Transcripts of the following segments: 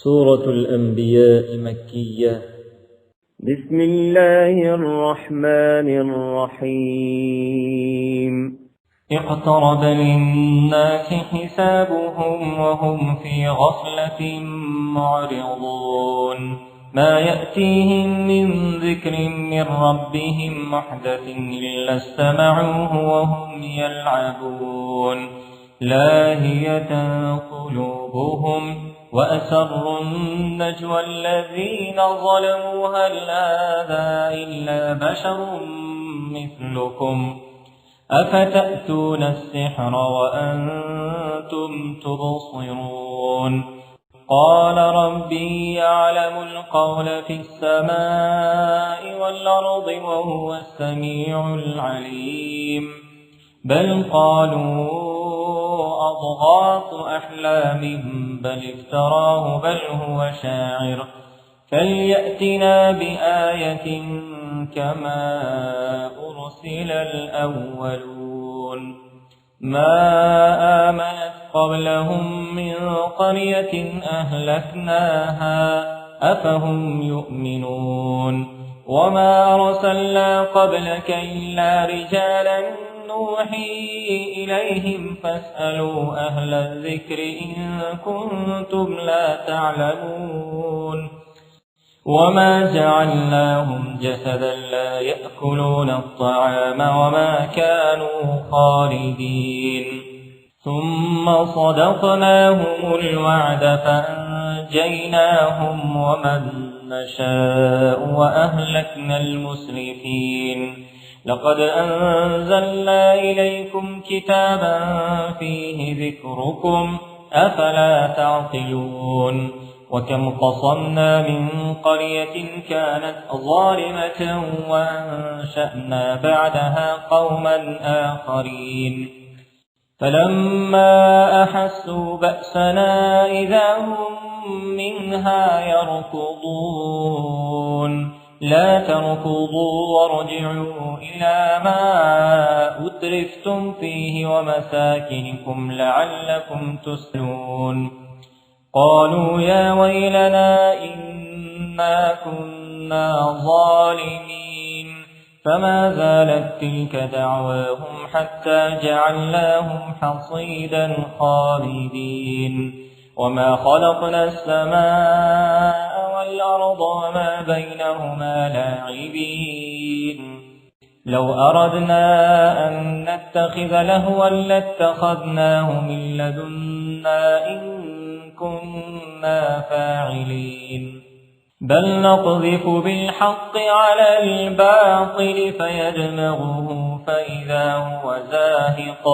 سورة الأنبياء مكية. بسم الله الرحمن الرحيم. اقترب للناس حسابهم وهم في غفلة معرضون ما يأتيهم من ذكر من ربهم محدث إلا استمعوه وهم يلعبون لاهية قلوبهم وأسروا النجوى الذين ظلموا هل هذا إلا بشر مثلكم أفتأتون السحر وأنتم تبصرون قال ربي يعلم القول في السماء والأرض وهو السميع العليم بل قالوا أضغاث أحلام بل افتراه بل هو شاعر فليأتنا بآية كما أرسل الأولون ما آمنت قبلهم من قرية أهلكناها أفهم يؤمنون وما أرسلنا قبلك إلا رجالا نوحي إليهم فاسألوا أهل الذكر إن كنتم لا تعلمون وما جعلناهم جسدا لا يأكلون الطعام وما كانوا خالدين ثم صدقناهم الوعد فأنجيناهم ومن نشاء وأهلكنا المسرفين لقد أنزلنا إليكم كتابا فيه ذكركم أفلا تعقلون وكم قصمنا من قرية كانت ظالمة وأنشأنا بعدها قوما آخرين فلما أحسوا بأسنا إذا هم منها يركضون لا تركضوا وارجعوا إلى ما أترفتم فيه ومساكنكم لعلكم تسلون قالوا يا ويلنا إنا كنا ظالمين فما زالت تلك دعواهم حتى جعلناهم حصيدا خالدين وما خلقنا السماء والأرض وما بينهما لاعبين لو أردنا أن نتخذ لهوا لاتخذناه من لدنا إن كنا فاعلين بل نقذف بالحق على الباطل فيدمغه فإذا هو زاهق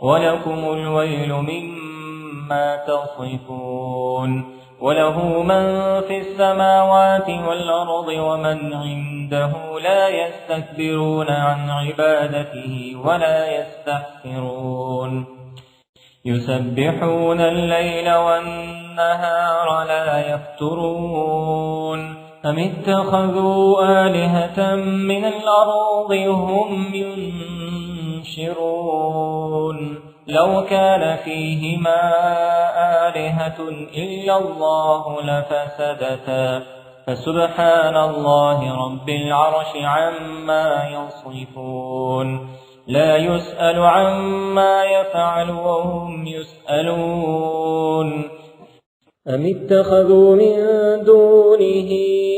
ولكم الويل مما تصفون وله من في السماوات والأرض ومن عنده لا يستكبرون عن عبادته ولا يستحسرون يسبحون الليل والنهار لا يفترون أم اتخذوا آلهة من الأرض هم ينشرون لو كان فيهما آلهة إلا الله لفسدتا فسبحان الله رب العرش عما يصفون لا يسأل عما يفعل وهم يسألون أم اتخذوا من دونه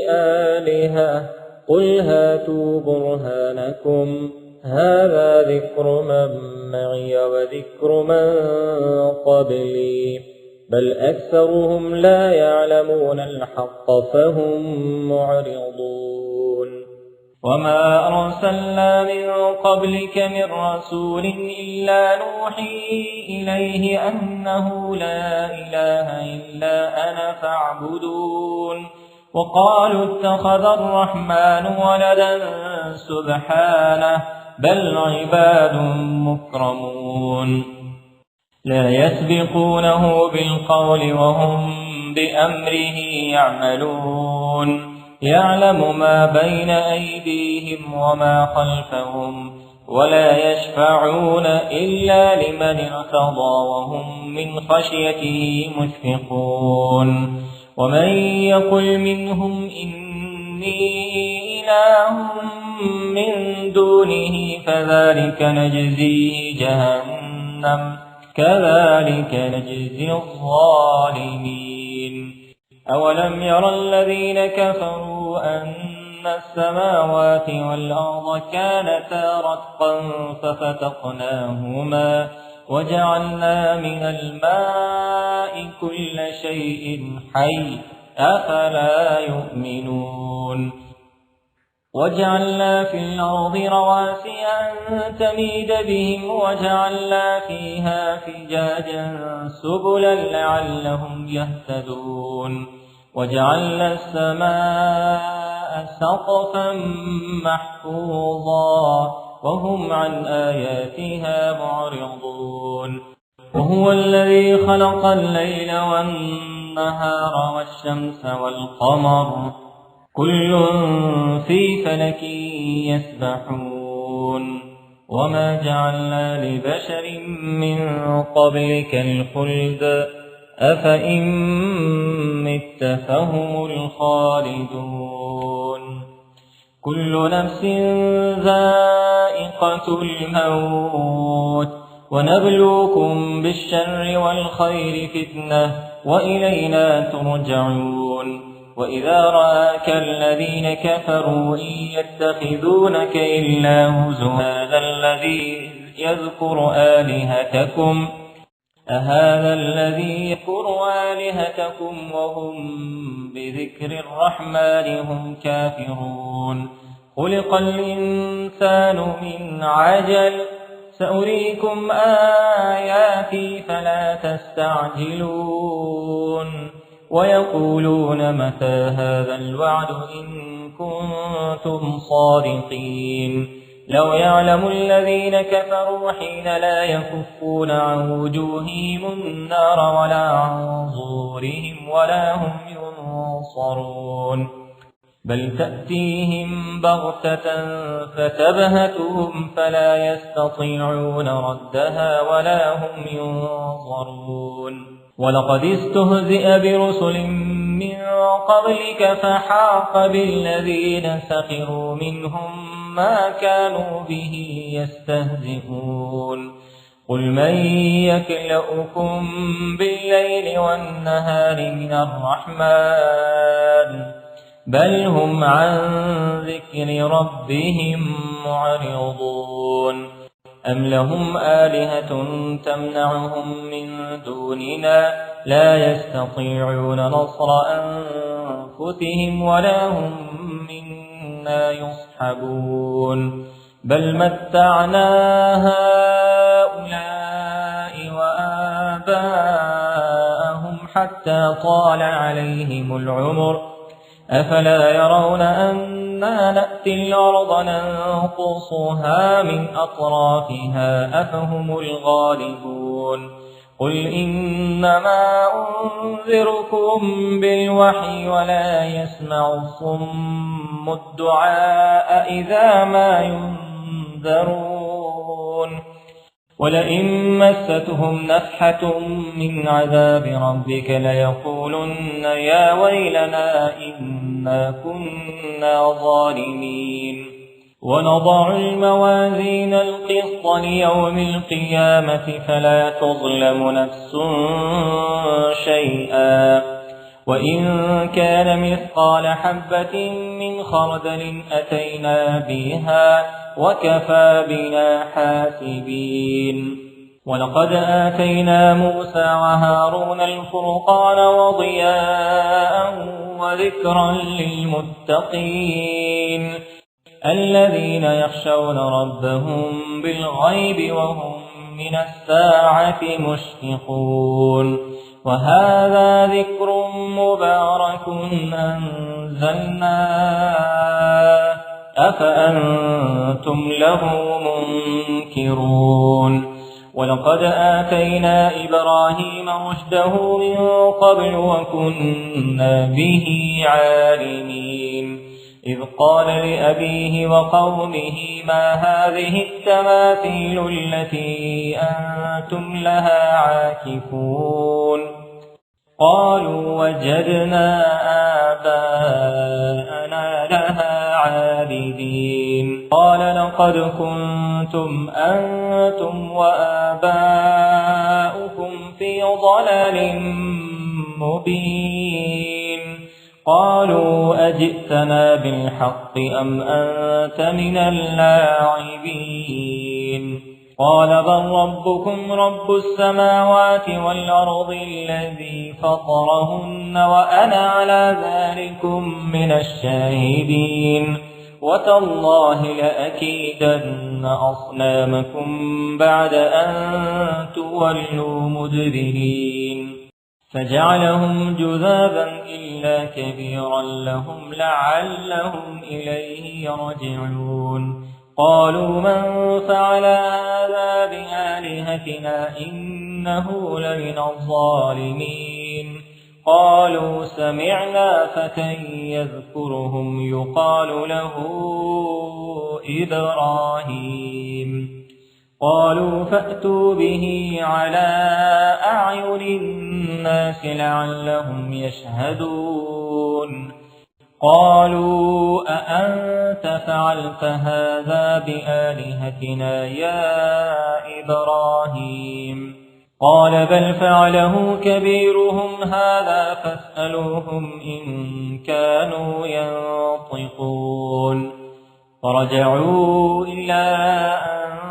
آلهة قل هاتوا برهانكم هذا ذكر من معي وذكر من قبلي بل أكثرهم لا يعلمون الحق فهم معرضون وما أرسلنا من قبلك من رسول إلا نوحي إليه أنه لا إله إلا أنا فاعبدون وقالوا اتخذ الرحمن ولدا سبحانه بل عباد مكرمون لا يسبقونه بالقول وهم بأمره يعملون يعلم ما بين أيديهم وما خلفهم ولا يشفعون إلا لمن ارتضى وهم من خشيته مشفقون ومن يقل منهم إني إله من دونه فذلك نجزيه جهنم كذلك نجزي الظالمين أولم ير الذين كفروا أن السماوات والأرض كانتا رتقا ففتقناهما وجعلنا من الماء كل شيء حي أفلا يؤمنون وجعلنا في الأرض رواسي أن تميد بهم وجعلنا فيها فجاجا سبلا لعلهم يهتدون وجعلنا السماء سقفا محفوظا وهم عن آياتها معرضون وهو الذي خلق الليل والنهار والشمس والقمر كل في فلك يسبحون وما جعلنا لبشر من قبلك الخلد أفإن مت فهم الخالدون كل نفس ذائقة الموت ونبلوكم بالشر والخير فتنة وإلينا ترجعون وإذا رآك الذين كفروا إن يتخذونك إلا هزوا هذا الذي يذكر آلهتكم أهذا الذي يذكر آلهتكم وهم بذكر الرحمن هم كافرون خلق الإنسان من عجل سأريكم آياتي فلا تستعجلون ويقولون متى هذا الوعد إن كنتم صادقين لو يعلم الذين كفروا حين لا يكفون عن وجوههم النار ولا عن ظهورهم ولا هم ينصرون بل تأتيهم بغتة فتبهتهم فلا يستطيعون ردها ولا هم ينظرون ولقد استهزئ برسل من قبلك فحاق بالذين سخروا منهم ما كانوا به يستهزئون قل من يكلؤكم بالليل والنهار من الرحمن بل هم عن ذكر ربهم معرضون أم لهم آلهة تمنعهم من دوننا لا يستطيعون نصر أنفسهم ولا هم منا يصحبون بل متعنا هؤلاء وآباءهم حتى طال عليهم العمر أفلا يرون أنا نأتي الأرض ننقصها من أطرافها أفهم الغالبون قل إنما أنذركم بالوحي ولا يسمع الصم الدعاء إذا ما ينذرون ولئن مستهم نفحة من عذاب ربك ليقولن يا ويلنا إنا كنا ظالمين ونضع الموازين القسط ليوم القيامة فلا تظلم نفس شيئا وإن كان مثقال حبة من خردل أتينا بها وكفى بنا حاسبين ولقد آتينا موسى وهارون الفرقان وضياء وذكرا للمتقين الذين يخشون ربهم بالغيب وهم من الساعة مشفقون وهذا ذكر مبارك أنزلناه أفأنتم له منكرون ولقد آتينا إبراهيم رشده من قبل وكنا به عالمين إذ قال لأبيه وقومه ما هذه التماثيل التي أنتم لها عاكفون قالوا وجدنا آباءنا لها عابدين قال لقد كنتم أنتم وآباؤكم في ضلال مبين قالوا أجئتنا بالحق أم أنت من اللاعبين قال بل ربكم رب السماوات والأرض الذي فطرهن وأنا على ذلكم من الشاهدين وتالله لأكيدن أصنامكم بعد أن تولوا مدبرين فجعلهم جذابا إلا كبيرا لهم لعلهم إليه يرجعون قالوا من فعل هذا بآلهتنا إنه لمن الظالمين قالوا سمعنا فتى يذكرهم يقال له إبراهيم قالوا فأتوا به على أعين الناس لعلهم يشهدون قالوا أأنت فعلت هذا بآلهتنا يا إبراهيم قال بل فعله كبيرهم هذا فاسألوهم إن كانوا ينطقون فرجعوا إلى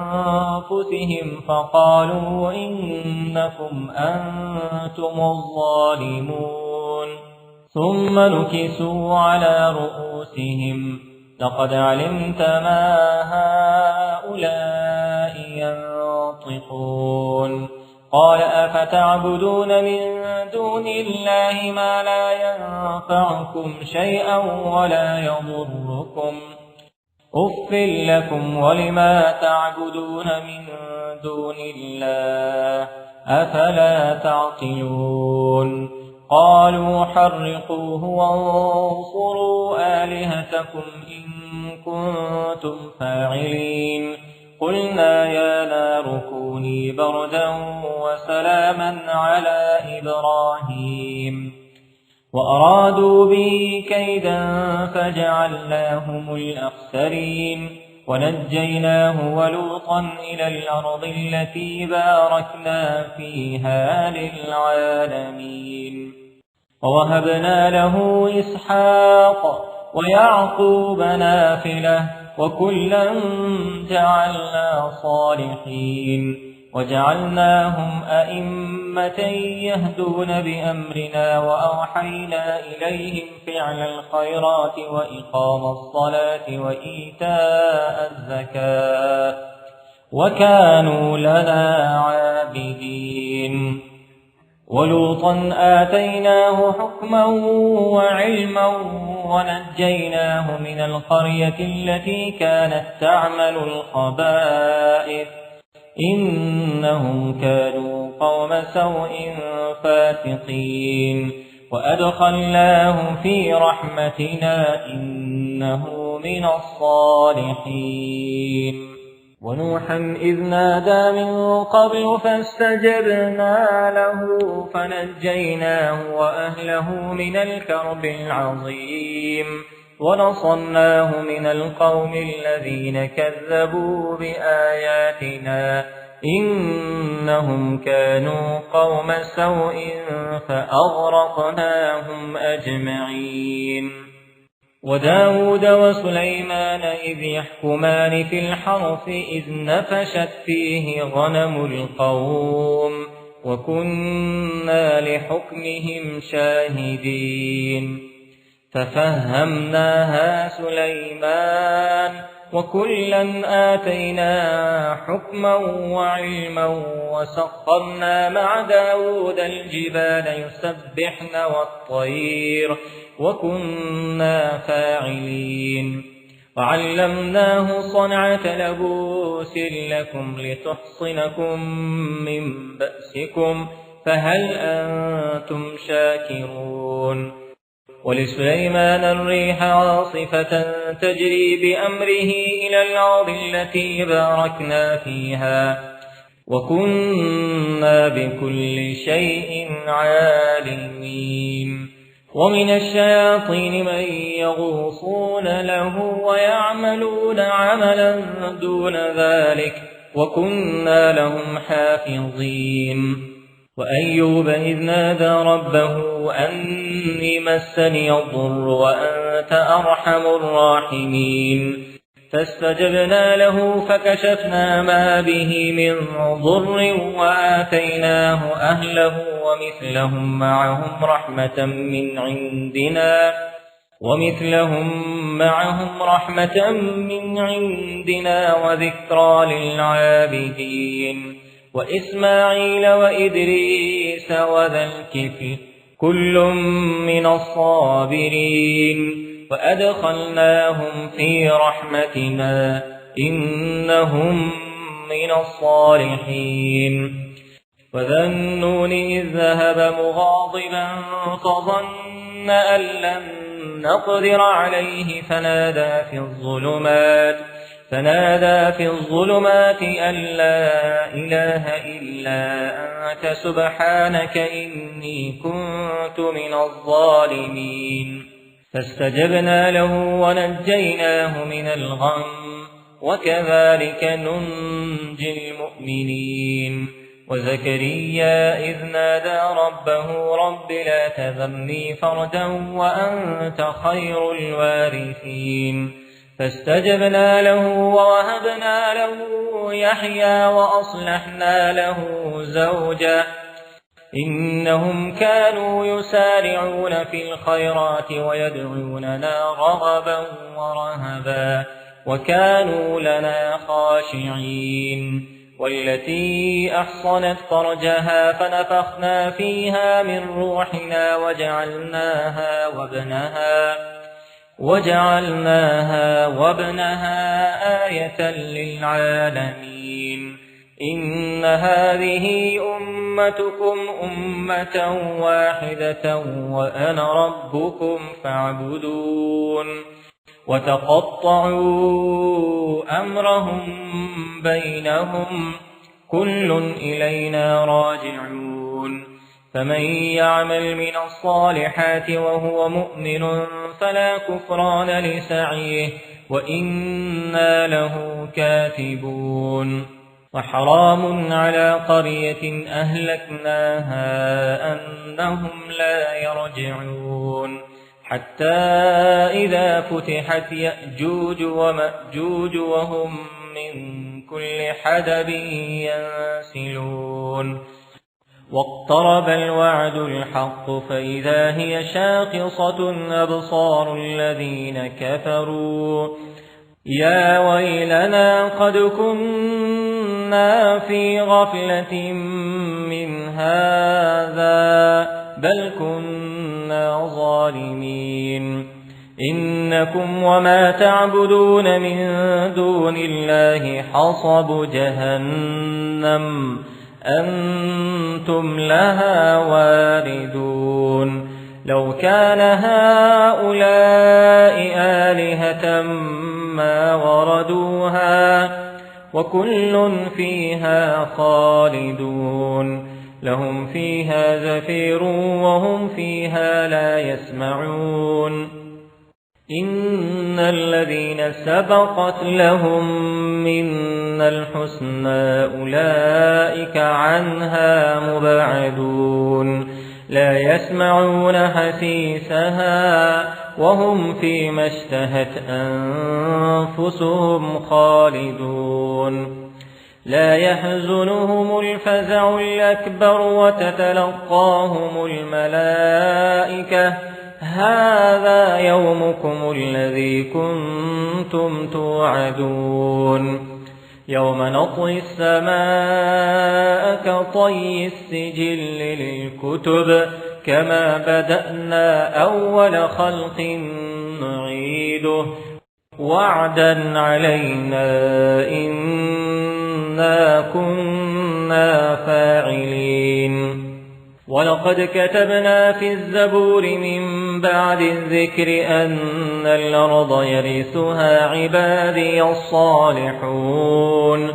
أنفسهم فقالوا إنكم أنتم الظالمون ثم نكسوا على رؤوسهم لقد علمت ما هؤلاء ينطقون قال أفتعبدون من دون الله ما لا ينفعكم شيئا ولا يضركم أف لكم ولما تعبدون من دون الله أفلا تعقلون قالوا حرقوه وانصروا آلهتكم إن كنتم فاعلين قلنا يا نار كوني بردا وسلاما على إبراهيم وأرادوا به كيدا فجعلناهم الأخسرين ونجيناه ولوطا إلى الأرض التي باركنا فيها للعالمين ووهبنا له إسحاق ويعقوب نافلة وكلا جعلنا صالحين وجعلناهم أئمة يهدون بأمرنا وأوحينا إليهم فعل الخيرات وإقام الصلاة وإيتاء الزكاة وكانوا لنا عابدين ولوطا آتيناه حكما وعلما ونجيناه من القرية التي كانت تعمل الخبائث إنهم كانوا قوم سوء فاسقين وأدخلناه في رحمتنا إنه من الصالحين ونوحا إذ نادى من قبل فاستجبنا له فنجيناه وأهله من الكرب العظيم ونصرناه من القوم الذين كذبوا بآياتنا إنهم كانوا قوم سوء فأغرقناهم أجمعين وداود وسليمان إذ يحكمان في الحرث إذ نفشت فيه غنم القوم وكنا لحكمهم شاهدين ففهمناها سليمان وكلا آتينا حكما وعلما وسخرنا مع داود الجبال يسبحن والطير وكنا فاعلين وعلمناه صنعة لبوس لكم لتحصنكم من بأسكم فهل أنتم شاكرون ولسليمان الريح عاصفة تجري بأمره إلى الأرض التي باركنا فيها وكنا بكل شيء عالمين. ومن الشياطين من يغوصون له ويعملون عملا دون ذلك وكنا لهم حافظين. وأيوب إذ نادى ربه أني مسني الضر وأنت أرحم الراحمين فاستجبنا له فكشفنا ما به من ضر وآتيناه أهله ومثلهم معهم رحمة من عندنا وذكرى للعابدين. وإسماعيل وإدريس وذا الكفل كل من الصابرين وأدخلناهم في رحمتنا إنهم من الصالحين. وذا النون إذ ذهب مغاضبا فظن أن لن نقدر عليه فنادى في الظلمات أن لا إله إلا أنت سبحانك إني كنت من الظالمين. فاستجبنا له ونجيناه من الغم وكذلك ننجي المؤمنين. وزكريا إذ نادى ربه رب لا تذرني فردا وأنت خير الوارثين فاستجبنا له ووهبنا له يحيى وأصلحنا له زوجه إنهم كانوا يسارعون في الخيرات ويدعوننا رغبا ورهبا وكانوا لنا خاشعين. والتي أحصنت فرجها فنفخنا فيها من روحنا وجعلناها وابنها آية للعالمين. إن هذه أمتكم أمة واحدة وأنا ربكم فاعبدون. وتقطعوا أمرهم بينهم كل إلينا راجعون. فمن يعمل من الصالحات وهو مؤمن فلا كفران لسعيه وإنا له كاتبون. وحرام على قرية أهلكناها أنهم لا يرجعون حتى إذا فتحت يأجوج ومأجوج وهم من كل حدب ينسلون. واقترب الوعد الحق فإذا هي شاخصة أبصار الذين كفروا يا ويلنا قد كنا في غفلة من هذا بل كنا ظالمين. إنكم وما تعبدون من دون الله حصب جهنم أنتم لها واردون. لو كان هؤلاء آلهة ما وردوها وكل فيها خالدون لهم فيها زفير وهم فيها لا يسمعون. إن الذين سبقت لهم منا الحسنى أولئك عنها مبعدون لا يسمعون حسيسها وهم فيما اشتهت أنفسهم خالدون. لا يحزنهم الفزع الأكبر وتتلقاهم الملائكة هذا يومكم الذي كنتم توعدون. يوم نطوي السماء كطي السجل للكتب كما بدأنا أول خلق نعيده وعدا علينا إنا كنا فاعلين. ولقد كتبنا في الزبور من بعد الذكر أن الأرض يرثها عبادي الصالحون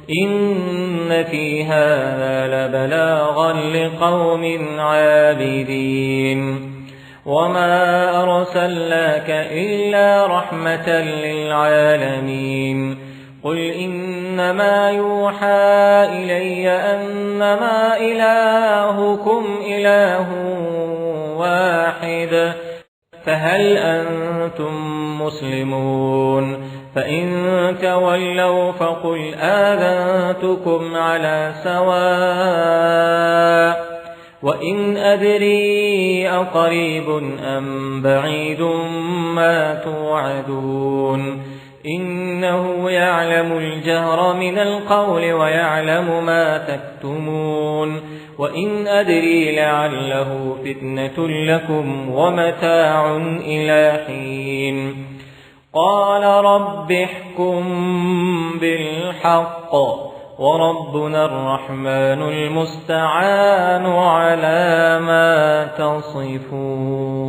إن في هذا لبلاغا لقوم عابدين وما أرسلناك إلا رحمة للعالمين قل إنما يوحى إلي أنما إلهكم إله واحد فهل أنتم مسلمون فإن تولوا فقل آذنتكم على سواء وإن أدري أقريب أم بعيد ما توعدون إنه يعلم الجهر من القول ويعلم ما تكتمون وإن أدري لعله فتنة لكم ومتاع إلى حين قال رب احكم بالحق وربنا الرحمن المستعان على ما تصفون